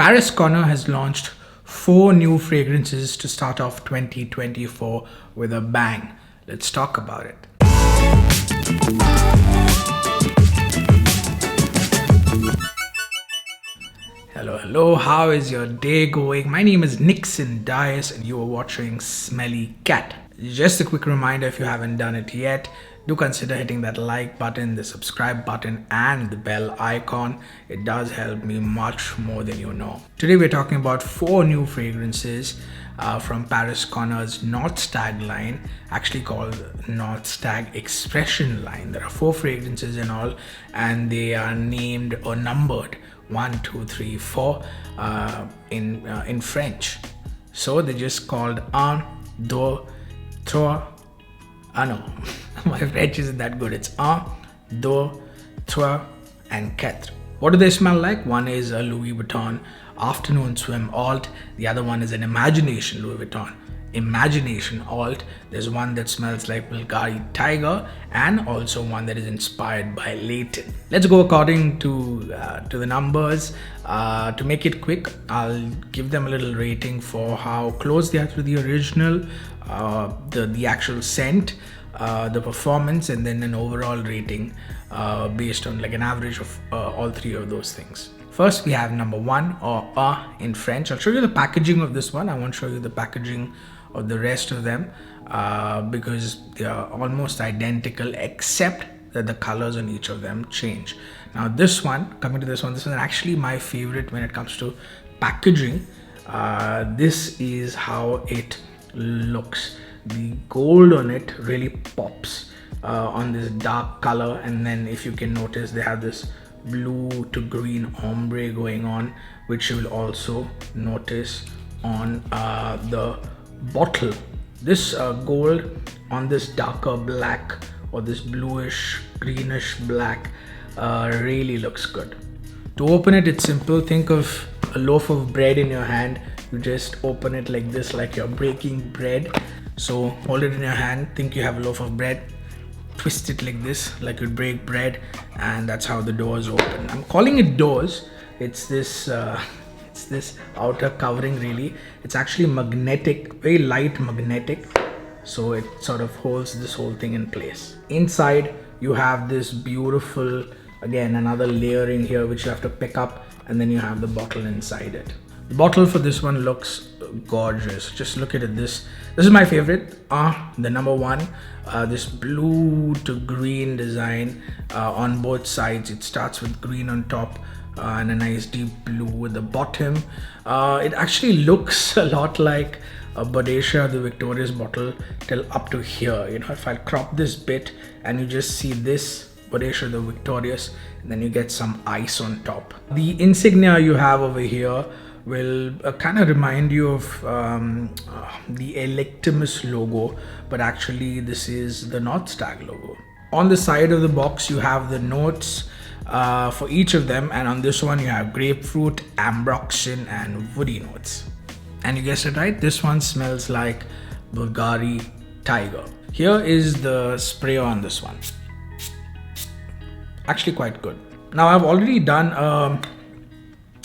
Paris Corner has launched 4 new fragrances to start off 2024 with a bang. Let's talk about it. Hello, how is your day going? My name is Nixon Dias and you are watching Smelly Cat. Just a quick reminder, if you haven't done it yet, do consider hitting that like button, the subscribe button and the bell icon. It does help me much more than you know. Today we're talking about 4 new fragrances from Paris Corner's North Stag line, actually called North Stag Expression line. There are 4 fragrances in all and they are named or numbered 1, 2, 3, 4 in French. So they just called Un, Deux, Trois. No, my French isn't that good. It's Un, Deux, Trois and Quatre. What do they smell like? One is a Louis Vuitton Afternoon Swim Alt. The other one is an Imagination Louis Vuitton Imagination Alt. There's one that smells like Bvlgari Tygar and also one that is inspired by Layton. Let's go according to the numbers. To make it quick, I'll give them a little rating for how close they are to the original, the actual scent, the performance, and then an overall rating based on like an average of all 3 of those things. First, we have number 1, or in French. I'll show you the packaging of this one. I won't show you the packaging of the rest of them because they are almost identical except that the colors on each of them change. Now this one, coming to this one is actually my favorite when it comes to packaging. This is how it looks. The gold on it really pops on this dark color, and then if you can notice they have this blue to green ombre going on, which you will also notice on the bottle. This gold on this darker black or this bluish greenish black really looks good. To open it, it's simple. Think of a loaf of bread in your hand. You just open it like this, like you're breaking bread. So hold it in your hand, think you have a loaf of bread, twist it like this, like you break bread, and that's how the doors open. I'm calling it doors. It's this outer covering really. It's actually magnetic, very light magnetic. So it sort of holds this whole thing in place. Inside you have this beautiful, again, another layering here which you have to pick up, and then you have the bottle inside it. The bottle for this one looks gorgeous. Just look at it. This is my favorite. The number 1. This blue to green design on both sides. It starts with green on top and a nice deep blue at the bottom. It actually looks a lot like a Bodacia, the Victorious bottle, till up to here. You know, if I crop this bit and you just see this Bodacia, the Victorious, and then you get some ice on top. The insignia you have over here will kind of remind you of the Electimus logo, but actually this is the North Stag logo. On the side of the box you have the notes for each of them, and on this one you have grapefruit, ambroxan and woody notes. And you guessed it right, this one smells like Bvlgari Tygar. Here is the spray on this one. Actually quite good. Now I've already done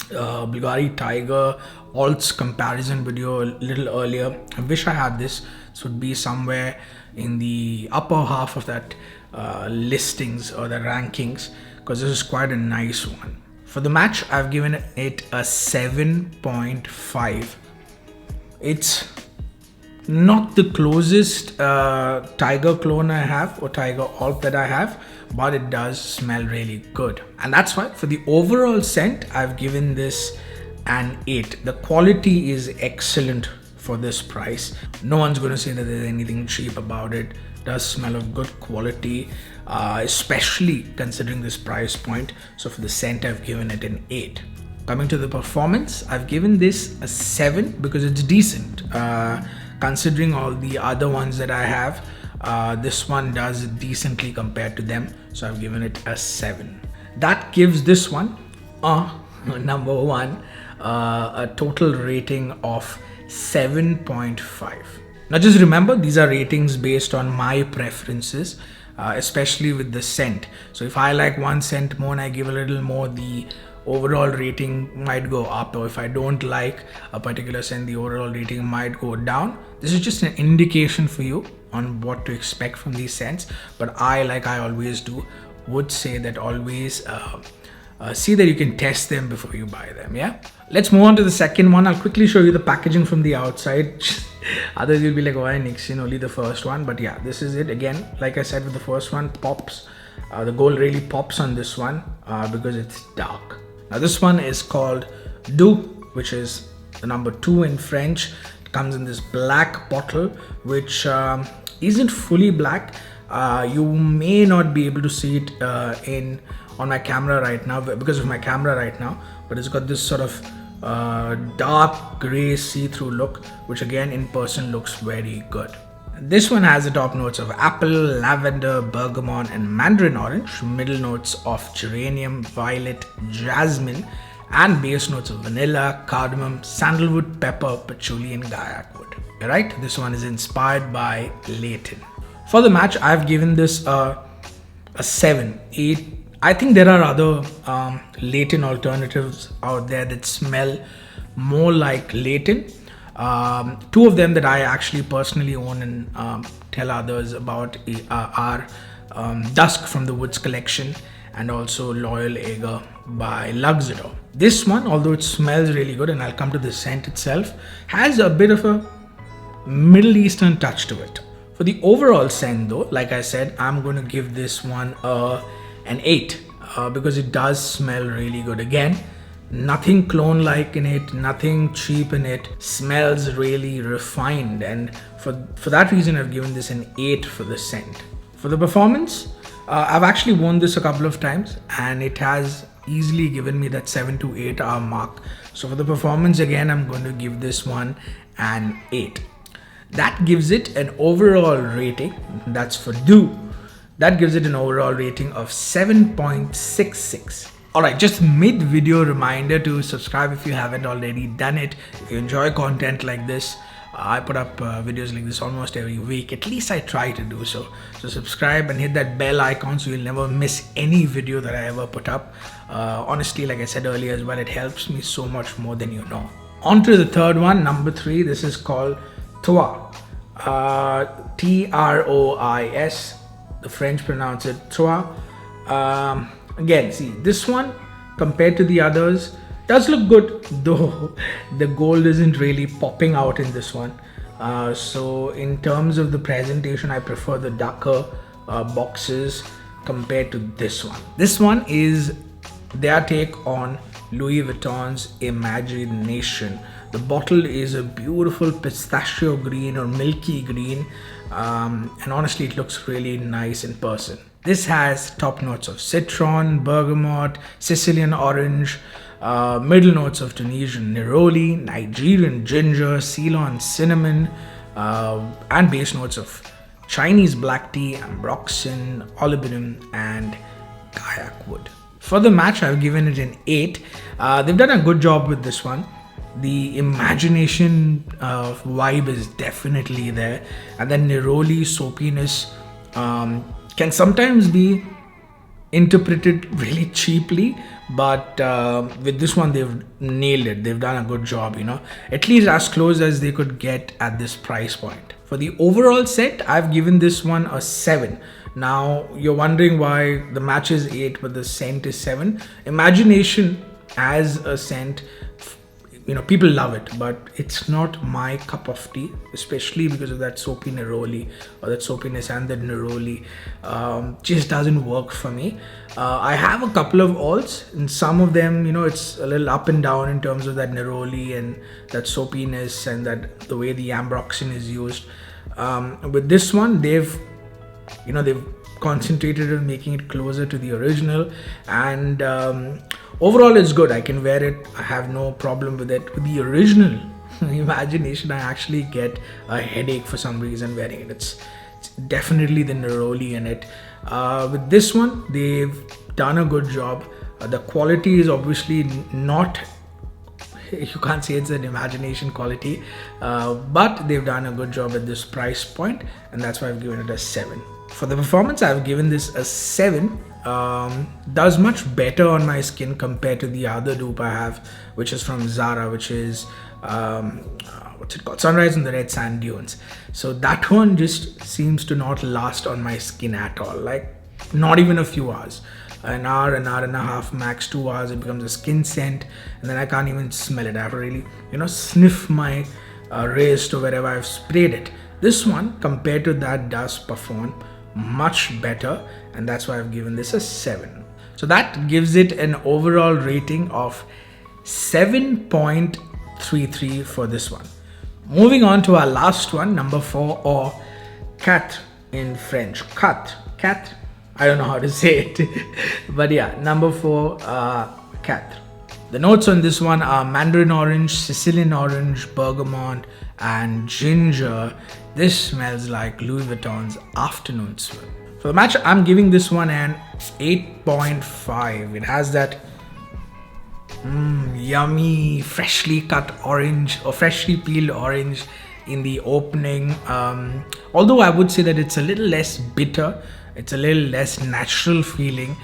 Bvlgari Tygar alts comparison video a little earlier. I wish I had this. This would be somewhere in the upper half of that listings or the rankings, because this is quite a nice one. For the match, I've given it a 7.5. It's not the closest Tygar clone I have or Tygar alt that I have, but it does smell really good. And that's why for the overall scent, I've given this an 8. The quality is excellent for this price. No one's going to say that there's anything cheap about it. It does smell of good quality, especially considering this price point. So for the scent, I've given it an 8. Coming to the performance, I've given this a 7 because it's decent. Considering all the other ones that I have, this one does decently compared to them, so I've given it a 7. That gives this one, number 1, a total rating of 7.5. Now just remember, these are ratings based on my preferences. especially with the scent. So if I like one scent more and I give a little more, the overall rating might go up, or if I don't like a particular scent, the overall rating might go down. This is just an indication for you on what to expect from these scents. But I, like I always do, would say that always see that you can test them before you buy them. Yeah, let's move on to the second one. I'll quickly show you the packaging from the outside. Others you'll be like, why Nixon only the first one? But yeah, this is it. Again, like I said with the first one, pops. The gold really pops on this one because it's dark. Now this one is called Deux, which is the number 2 in French. It comes in this black bottle, which isn't fully black. You may not be able to see it on my camera right now because of my camera right now, but it's got this sort of dark gray see-through look, which again in person looks very good. This one has the top notes of apple, lavender, bergamot and mandarin orange, middle notes of geranium, violet, jasmine, and base notes of vanilla, cardamom, sandalwood, pepper, patchouli and gaiac wood. Alright, this one is inspired by Layton. For the match, I've given this a 7, 8. I think there are other Layton alternatives out there that smell more like Layton. 2 of them that I actually personally own and tell others about are Dusk from the Woods collection and also Loyal Ager by Luxador. This one, although it smells really good, and I'll come to the scent itself, has a bit of a Middle Eastern touch to it. For the overall scent though, like I said, I'm going to give this one an 8 because it does smell really good. Again, nothing clone-like in it, nothing cheap in it, smells really refined, and for that reason I've given this an 8 for the scent. For the performance, I've actually worn this a couple of times and it has easily given me that 7 to 8 hour mark. So for the performance, again, I'm going to give this one an 8. That gives it an overall rating, that's for Deux, that gives it an overall rating of 7.66. Alright, just mid-video reminder to subscribe if you haven't already done it. If you enjoy content like this, I put up videos like this almost every week. At least I try to do so. So subscribe and hit that bell icon so you'll never miss any video that I ever put up. Honestly, like I said earlier as well, it helps me so much more than you know. On to the third one, number 3. This is called Trois. T-R-O-I-S. The French pronounce it Trois. Again, see, this one compared to the others does look good, though the gold isn't really popping out in this one. So in terms of the presentation, I prefer the darker boxes compared to this one. This one is their take on Louis Vuitton's Imagination. The bottle is a beautiful pistachio green or milky green, and honestly it looks really nice in person. This has top notes of citron, bergamot, Sicilian orange, middle notes of Tunisian neroli, Nigerian ginger, Ceylon cinnamon, and base notes of Chinese black tea, ambroxan, olibanum, and gaiac wood. For the match, I've given it an 8. They've done a good job with this one. The Imagination vibe is definitely there, and then neroli soapiness can sometimes be interpreted really cheaply, but with this one they've nailed it. They've done a good job, you know, at least as close as they could get at this price point. For the overall set, I've given this one a 7. Now you're wondering why the match is 8 but the scent is 7. Imagination as a scent, you know, people love it, but it's not my cup of tea, especially because of that soapy neroli, or that soapiness and that neroli just doesn't work for me. I have a couple of alts, and some of them, you know, it's a little up and down in terms of that neroli and that soapiness and that the way the ambroxan is used. With this one, they've concentrated on making it closer to the original, and overall it's good. I can wear it, I have no problem with it. With the original Imagination, I actually get a headache for some reason wearing it. It's definitely the neroli in it. With this one, they've done a good job. The quality is obviously not, you can't say it's an Imagination quality, but they've done a good job at this price point, and that's why I've given it a 7. For the performance, I've given this a 7. Does much better on my skin compared to the other dupe I have, which is from Zara, which is what's it called, Sunrise on the Red Sand Dunes. So that one just seems to not last on my skin at all, like not even a few hours. An hour and a half, max 2 hours, it becomes a skin scent, and then I can't even smell it. I have to really, sniff my wrist or wherever I've sprayed it. This one, compared to that, does perform much better, and that's why I've given this a 7. So that gives it an overall rating of 7.33 for this one. Moving on to our last one, number 4, or Quatre in French. Quatre. I don't know how to say it, but yeah, number 4, Quatre. The notes on this one are mandarin orange, Sicilian orange, bergamot, and ginger. This smells like Louis Vuitton's afternoon swim. For the match, I'm giving this one an 8.5. It has that yummy, freshly cut orange or freshly peeled orange in the opening. Although I would say that it's a little less bitter, it's a little less natural feeling,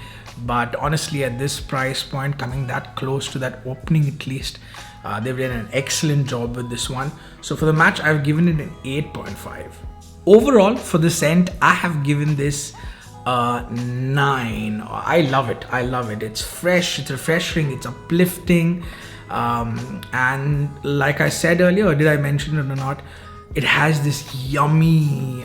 but honestly at this price point, coming that close to that opening at least, they've done an excellent job with this one. So for the match, I've given it an 8.5. Overall, for the scent, I have given this 9. I love it. It's fresh, it's refreshing, it's uplifting, and like I said earlier, or did I mention it or not, it has this yummy,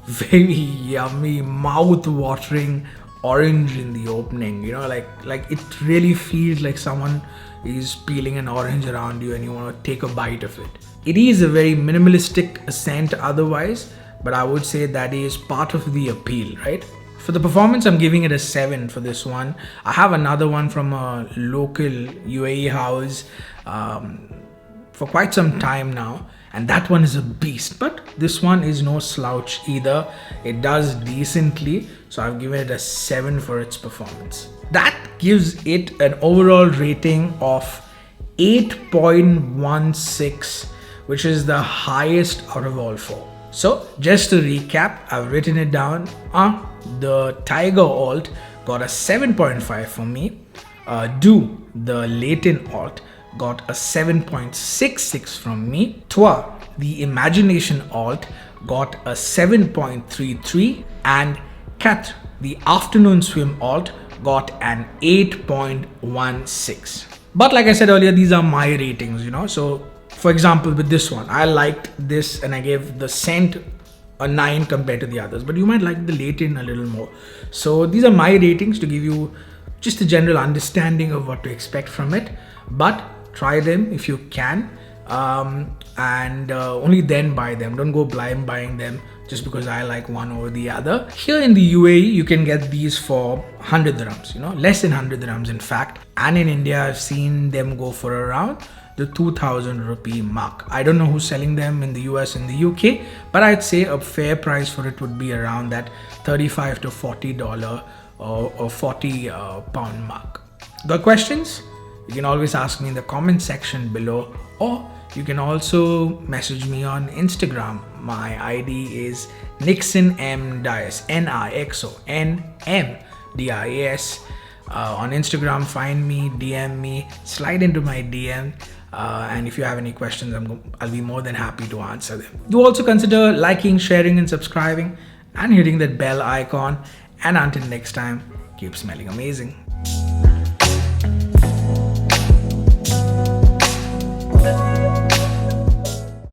very yummy, mouth-watering orange in the opening. Like it really feels like someone is peeling an orange around you and you want to take a bite of it. It is a very minimalistic scent otherwise, but I would say that is part of the appeal, right? For the performance, I'm giving it a 7 for this one. I have another one from a local UAE house for quite some time now, and that one is a beast, but this one is no slouch either. It does decently, so I've given it a 7 for its performance. That gives it an overall rating of 8.16, which is the highest out of all 4. So just to recap, I've written it down. The Tygar alt got a 7.5 for me. Deux, the Layton alt, got a 7.66 from me. Trois, the Imagination alt, got a 7.33, and Quatre, the Afternoon Swim alt, got an 8.16. But like I said earlier, these are my ratings, So for example, with this one, I liked this and I gave the scent a 9 compared to the others, but you might like the Layton a little more. So these are my ratings to give you just a general understanding of what to expect from it. But try them if you can, and only then buy them. Don't go blind buying them just because I like one over the other. Here in the UAE, you can get these for 100 dirhams, less than 100 dirhams in fact. And in India, I've seen them go for around the 2,000 rupee mark. I don't know who's selling them in the US and the UK, but I'd say a fair price for it would be around that $35 to $40 or 40 pound mark. Got questions? You can always ask me in the comment section below, or you can also message me on Instagram. My ID is Nixon M Dias, NIXONMDIAS. On Instagram, find me, DM me, slide into my DM. And if you have any questions, I'll be more than happy to answer them. Do also consider liking, sharing, and subscribing, and hitting that bell icon. And until next time, keep smelling amazing.